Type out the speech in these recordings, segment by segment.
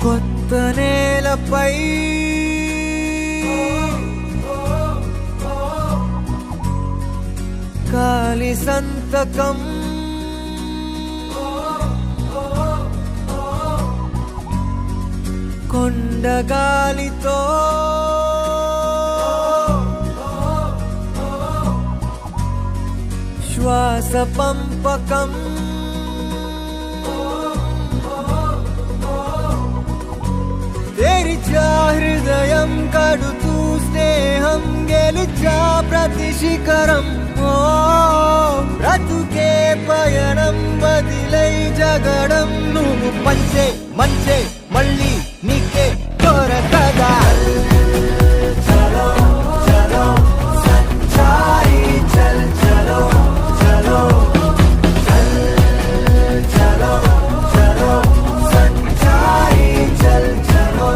కొత్త నేలపై కాలి సంతకం కొండగాలితో శ్వాస పంపకం తెరిచా హృదయం కడుతూ స్నేహం గెలుచా ప్రతి శిఖరం బ్రతుకే పయనం బదిలై జగడం నువ్వు పంచే మంచే మళ్ళీ నీకే దొరకదా చలో చలో సంచారి చల్ చలో చలో చలో చలో సంచారి చల్ చలో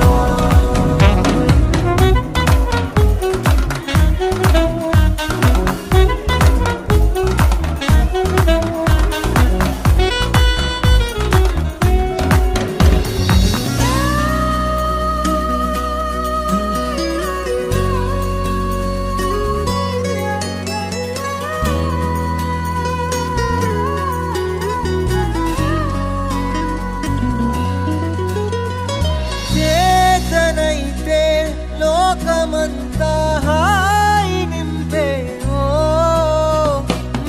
లోకమంతా హాయి నింపే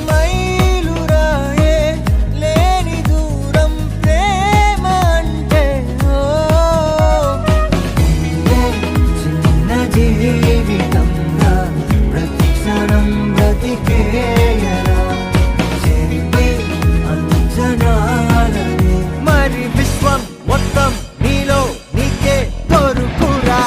మైలురాయే లేని దూరం ప్రేమ అంటే చిన్న జీవితంగా ప్రతి క్షణం బ్రతికేయరా చెరిపే అంచనాలని మరి విశ్వం మొత్తం నీలో నీకే దొరుకురా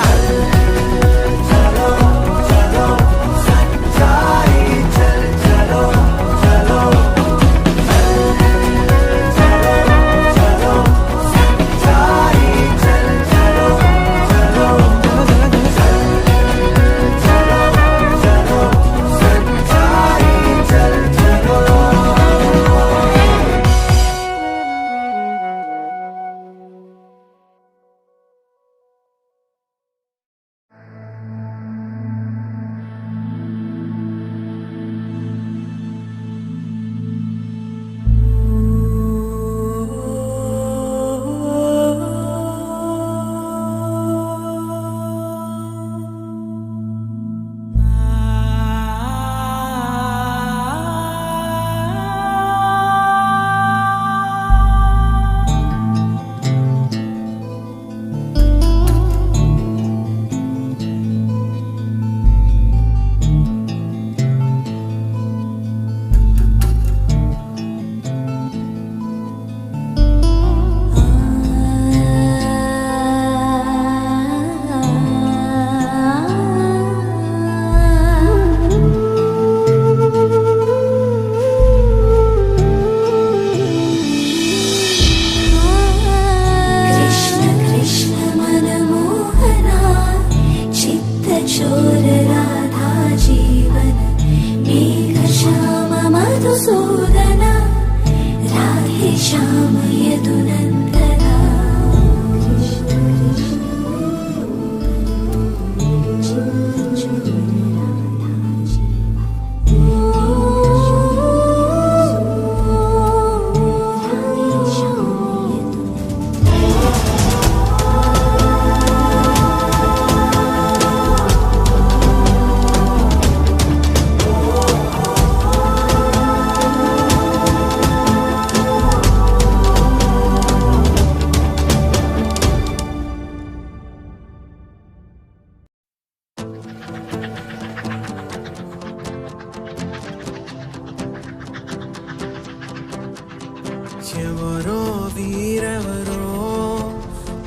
ఎవరో వీరెవరో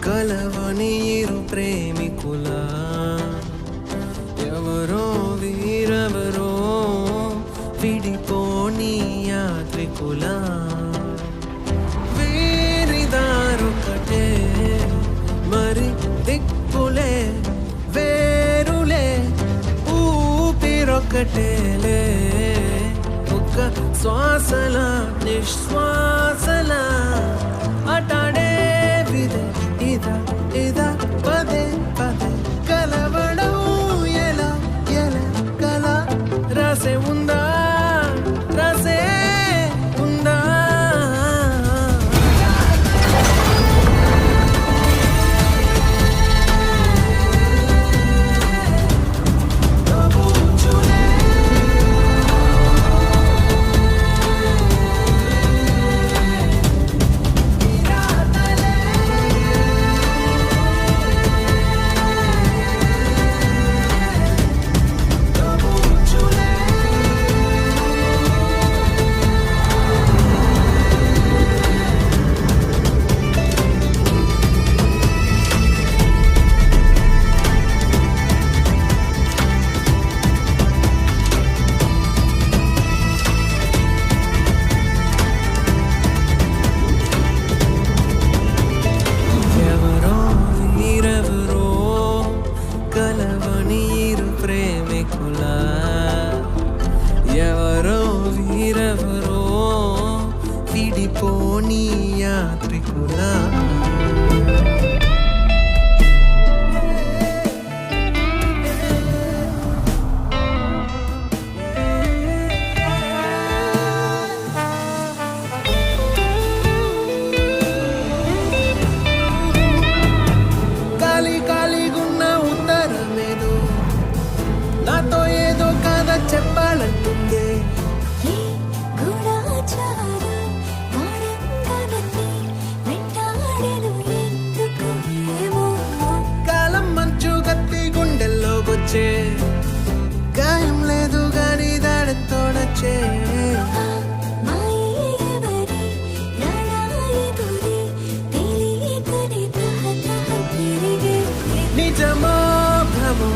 కలవని ఇరు ప్రేమికుల ఎవరో వీరెవరో విడిపోని యాత్రికుల వీరిదారొకటే ఒక్కటేలే ఒక్క శ్వాసల నిశ్వాసల అటాడే విదే ఇదా ఇదా పదే పదే కలవడం ఎలా ఎలా కల రాసే ఉందా రాసే ఉందా ఎవరో వీరెవరో కలవని ఇరు ప్రేమికుల ఎవరో వీరెవరో విడిపోని యాత్రికుల ఖాళీ ఖాళీగున్న ఉత్తరమేదో నాతో ఏదో కథ చెప్పాలంటుంది ఈ గూఢచారం వాడంగానన్నీ వెంటాడెను ఎందుకు ఏమో కాలం మంచు కత్తి గుండెల్లోకొచ్చే గాయం లేదు గాని దాడంతో నచ్చే మాయే ఎవరి లడాయిదురి తెలియకని తహతహ పెరిగే నిజమో భ్రమో